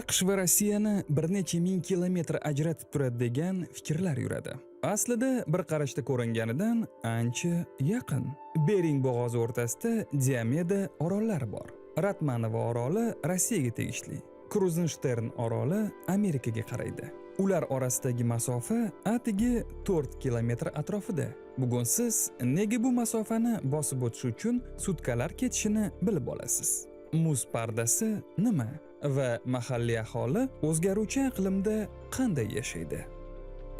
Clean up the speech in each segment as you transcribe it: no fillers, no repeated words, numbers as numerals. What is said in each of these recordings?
AQSh va Rossiyani bir necha ming kilometr ajratib turadi degan fikrlar yuradi. Aslida bir qarashda ko'ringanidan ancha yaqin. Bering bo'g'ozi o'rtasida Diomeda orollari bor. Ratmanova oroli Rossiyaga tegishli. Kruzenstern oroli Amerikaga qaraydi. Ular orasidagi masofa atigi 4 kilometr atrofida. Bugun siz nega bu masofani bosib o'tish uchun sutkalar ketishini bilib olasiz. Muz pardasi nima va mahalliy aholi o'zgaruvchi iqlimda qanday yashaydi?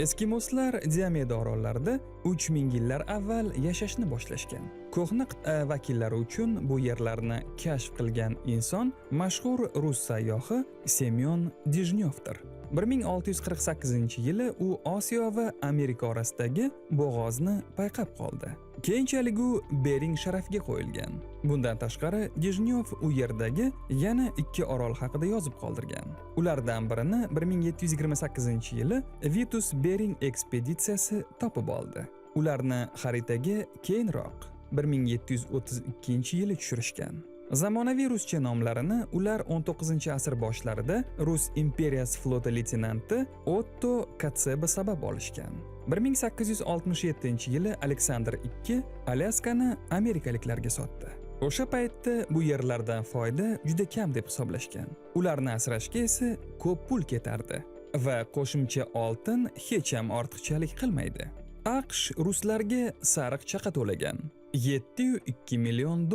Eskimoslar Diomeda orollarida 3000 yillar avval yashashni boshlashgan. Ko'hna qit'a vakillari uchun bu yerlarni kashf qilgan inson mashhur rus sayyohi Semyon Dijnyovdir. 1648-yili u Osiyo va Amerika orasidagi bo'g'ozni payqab qoldi. Keyinchalik u Bering sharafiga qo'yilgan. Bundan tashqari Dijnyov u yerdagi yana 2 orol haqida yozib qoldirgan. Ulardan birini 1728-yili Vitus Bering ekspeditsiyasi topib oldi. Ularni xaritaga keyinroq 1732-yili tushirishgan. Zamonaviy ruscha nomlarini ular 19-asr boshlarida Rus imperiyasi floti leytenanti Otto Kotseba sabab olishgan. 1867-yili Aleksandr II Alyaskani amerikaliklarga sotdi. O'sha paytda bu yerlardan foyda juda kam deb hisoblashgan. Ularni asrashga esa ko'p pul ketardi va qo'shimcha oltin hech ham ortiqchalik qilmaydi. AQSh ruslarga sariq chaqa to'lagan. $702 million.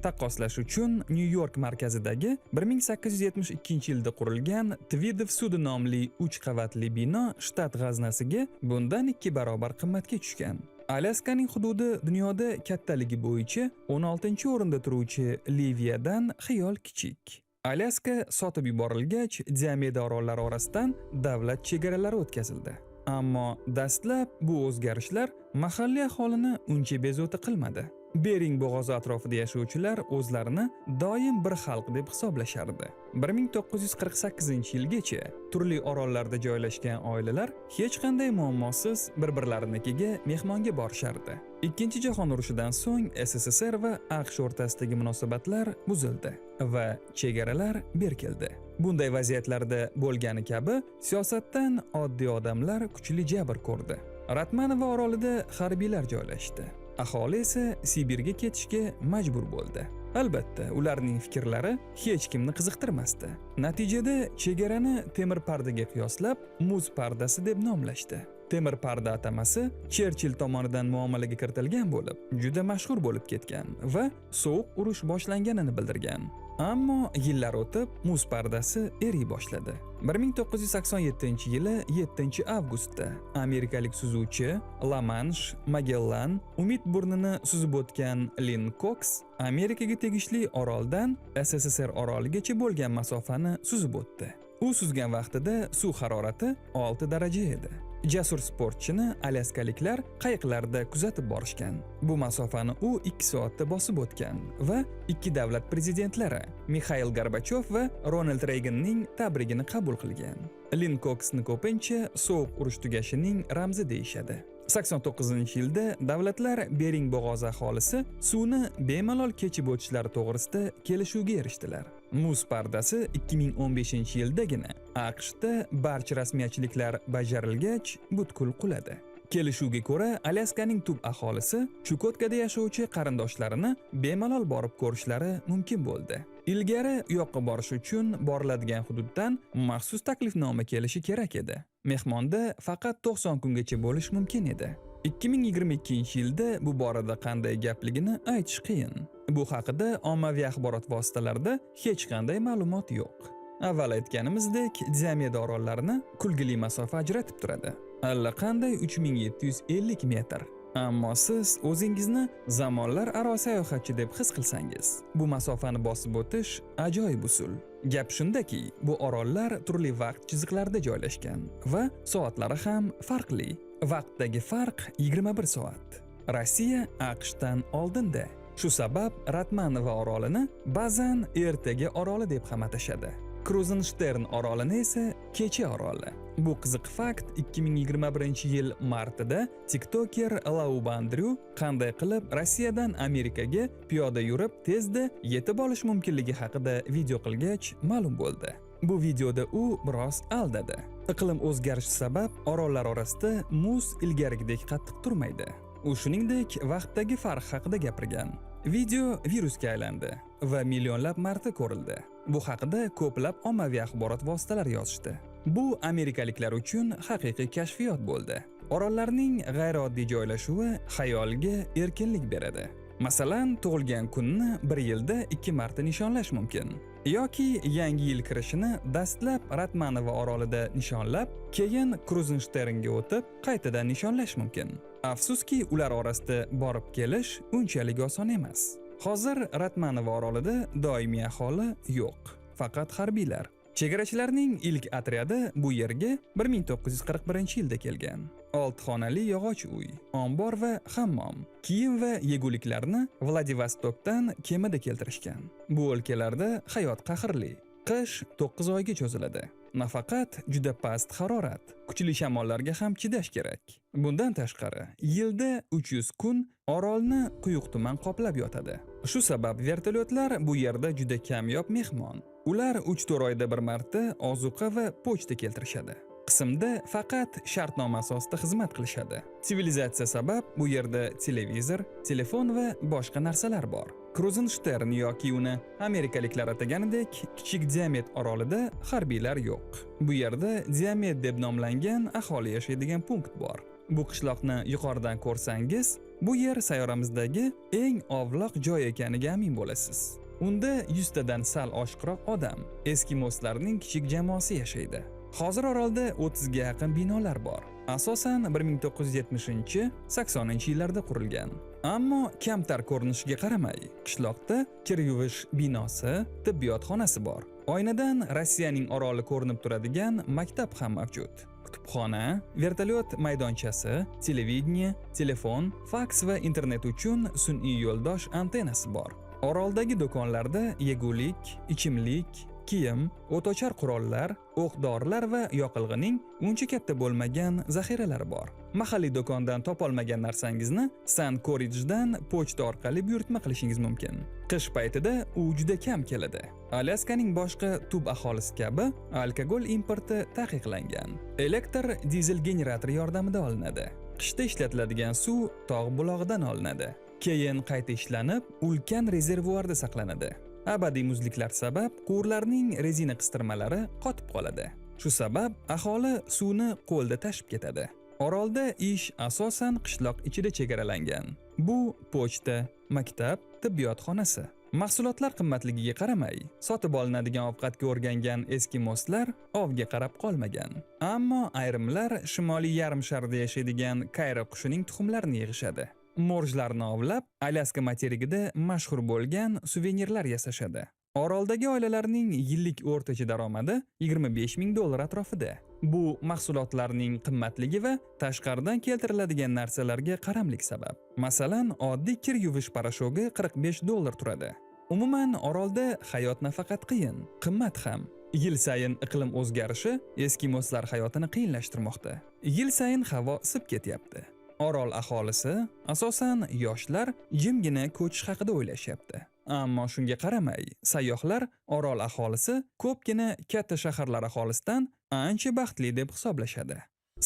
Taqqoslash uchun New York markazidagi 1872-yilda qurilgan Tvidov sudi nomli 3 qavatli bino shtat g'aznasiga bundan 2 barobar qimmatga tushgan. Alyaskaning hududi dunyoda kattaligi bo'yicha 16-o'rinda turuvchi Liviyadan xiyol kichik. Alyaska sotib yuborilgach, Diomeda orollari orasidan davlat chegaralari o'tkazildi. Ammo dastlab bu o'zgarishlar mahalliy aholini uncha bezovta qilmadi. Bering bo'g'ozi atrofida yashovchilar o'zlarini doim bir xalq deb hisoblashardi. 1948-yilgacha turli orollarda joylashgan oilalar hech qanday muammosiz bir-birlarinikiga mehmonga borishardi. Ikkinchi jahon urushidan so'ng SSSR va AQSh o'rtasidagi munosabatlar buzildi va chegaralar berkildi. Bunday vaziyatlarda bo'lgani kabi siyosatdan oddiy odamlar kuchli jabr ko'rdi. Ratmanova orolida harbiylar joylashdi. Aholi esa Sibirga ketishga majbur bo'ldi. Albatta, ularning fikrlari hech kimni qiziqtirmasdi. Natijada chegarani temir pardaga qiyoslab, muz pardasi deb nomlashdi. Temir parda atamasi Cherchill tomonidan muomalaga kiritilgan bo'lib, juda mashhur bo'lib ketgan va sovuq urush boshlanganini bildirgan. Ammo yillar o'tib, muz pardasi eriy boshladi. 1987-yili 7-avgustda amerikalik suzuvchi La Manche, Magellan, Umid burnini suzib o'tgan Lynn Cox Amerikaga tegishli oroldan SSSR oroligacha bo'lgan masofani suzib o'tdi. U suzgan vaqtida suv harorati 6 daraja edi. Jasur sportchini alyaskaliklar qayiqlarda kuzatib borishgan. Bu masofani u 2 soatda bosib o'tgan va 2 davlat prezidentlari Mikhail Gorbachov va Ronald Reaganning tabrigini qabul qilgan. Lynn Coxni ko'pincha sovuq urush tugashining ramzi deyishadi. 89-yilda davlatlar Bering bo'g'ozi aholisi suvni bemalol kechib o'tishlari to'g'risida kelishuvga erishdilar. Muz pardasi 2015-yildagina AQShda barcha rasmiyatchiliklar bajarilgach butkul quladi. Kelishuvga ko'ra, Alyaskaning tub aholisi Chukotkada yashovchi qarindoshlarini bemalol borib ko'rishlari mumkin bo'ldi. Ilgari u yoqqa borish uchun boriladigan hududdan maxsus taklifnoma kelishi kerak edi. Mehmonda faqat 90 kungacha bo'lish mumkin edi. 2022-yilda bu borada qanday gapligini aytish qiyin. Bu haqida ommaviy axborot vositalarida hech qanday ma'lumot yo'q. Avval aytganimizdek, Diomeda orollarini kulgili masofa ajratib turadi. Allaqanday 3750 metr. Ammo siz o'zingizni zamonlar aro sayohatchi deb his qilsangiz, bu masofani bosib o'tish ajoyib usul. Gap shundaki, bu orollar turli vaqt chiziqlarida joylashgan va soatlari ham farqli. Vaqtdagi farq 21 soat. Rossiya AQShdan oldinda. Shu sabab Ratmanova orolini ba'zan ertaga oroli deb ham atashadi. Kruzenstern orolini esa kecha oroli. Bu qiziq fakt 2021-yil martida TikToker Laubandryu qanday qilib Rossiyadan Amerikaga piyoda yurib tezda yetib olish mumkinligi haqida video qilgach ma'lum bo'ldi. Bu videoda u biroz aldadi. Iqlim o'zgarishi sabab orollar orasida muz ilgarigidek qattiq turmaydi. U shuningdek vaqtdagi farq haqida gapirgan. Video virusga aylandi va millionlab marta ko'rildi. Bu haqida ko'plab ommaviy axborot vositalari yozishdi. Bu amerikaliklar uchun haqiqiy kashfiyot bo'ldi. Orollarning g'ayrioddiy joylashuvi xayolga erkinlik beradi. Masalan, tug'ilgan kunni bir yilda 2 marta nishonlash mumkin. Yoki yangi yil kirishini dastlab Ratmanova orolida nishonlab, keyin Kruzensternga o'tib, qaytadan nishonlash mumkin. Afsuski, ular orasida borib kelish unchalik oson emas. Hozir Ratmanova orolida doimiy aholi yo'q, faqat harbiylar. Chegarachilarning ilk otryadi bu yerga 1941-yilda kelgan. 6 xonali yog'och uy, ombor va hammom, kiyim va yeguliklarni Vladivostokdan kemada keltirishgan. Bu o'lkalarda hayot qahrli. Qish 9 oyga cho'ziladi. Nafaqat juda past harorat, kuchli shamollarga ham chidash kerak. Bundan tashqari, yilda 300 kun orolni quyuq tuman qoplab yotadi. Shu sabab vertolyotlar bu yerda juda kamyob mehmon. Ular 3-4 oyda bir marta ozuqa va pochta keltirishadi. Qismda faqat shartnoma asosida xizmat qilishadi. Sivilizatsiya sabab bu yerda televizor, telefon va boshqa narsalar bor. Kruzenstern yoki uni amerikaliklar ataganidek kichik Diamet orolida harbiylar yo'q. Bu yerda Diamet deb nomlangan aholi yashaydigan punkt bor. Bu qishloqni yuqoridan ko'rsangiz, bu yer sayyoramizdagi eng ovloq joy ekaniga amin bo'lasiz. Unda 100 tadan sal oshiqroq odam, eskimoslarning kichik jamoasi yashaydi. Hozir orolda 30 ga yaqin binolar bor. Asosan 1970-80-yillarda qurilgan. Ammo kamtar ko'rinishiga qaramay, qishloqda kir yuvish binosi, tibbiyot xonasi bor. Oynadan Rossiyaning oroli ko'rinib turadigan maktab ham mavjud. Kutubxona, vertolyot maydonchasi, televideniye, telefon, faks va internet uchun sun'iy yo'ldosh antennasi bor. Oroldagi do'konlarda yegulik, ichimlik, kiyim, o'tochar qurollar, o'q-dorilar va yoqilg'ining uncha katta bo'lmagan zaxiralari bor. Mahalliy do'kondan topolmagan narsangizni San-Koridjdan pochta orqali buyurtma qilishingiz mumkin. Qish paytida u juda kam keladi. Alyaskaning boshqa tub aholisi kabi alkogol importi taqiqlangan. Elektr dizel generatori yordamida olinadi. Qishda ishlatiladigan suv tog' bulog'idan olinadi. Keyin qayta ishlanib, ulkan rezervuarda saqlanadi. Abadiy muzliklar sabab quvurlarning rezina qistirmalari qotib qoladi. Shu sabab aholi suvni qo'lda tashib ketadi. Orolda ish asosan qishloq ichida chegaralangan. Bu pochta, maktab, tibbiyot xonasi. Mahsulotlar qimmatligiga qaramay, sotib olinadigan ovqatga o'rgangan eskimoslar ovga qarab qolmagan. Ammo ayrimlar shimoliy yarim sharda yashaydigan kayra qushining tuxumlarini yig'ishadi. Morjlarni ovlab, Alyaska materigida mashhur bo'lgan suvenirlar yasashadi. Oroldagi oilalarning yillik o'rtacha daromadi $25,000 atrofida. Bu mahsulotlarning qimmatligi va tashqaridan keltiriladigan narsalarga qaramlik sabab. Masalan, oddiy kir yuvish parashogi $45 turadi. Umuman, orolda hayot nafaqat qiyin, qimmat ham. Yil sayin iqlim o'zgarishi eskimoslar hayotini qiyinlashtirmoqda. Yil sayin havo isib ketyapti. Orol aholisi, asosan yoshlar, jimgina ko'chish haqida o'ylashyapti. Ammo shunga qaramay, sayyohlar orol aholisi ko'pgina katta shaharlar aholisidan ancha baxtli deb hisoblashadi.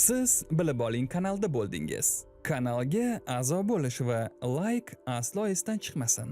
Siz bilib oling kanalda bo'ldingiz. Kanalga a'zo bo'lish va like aslo esdan chiqmasin.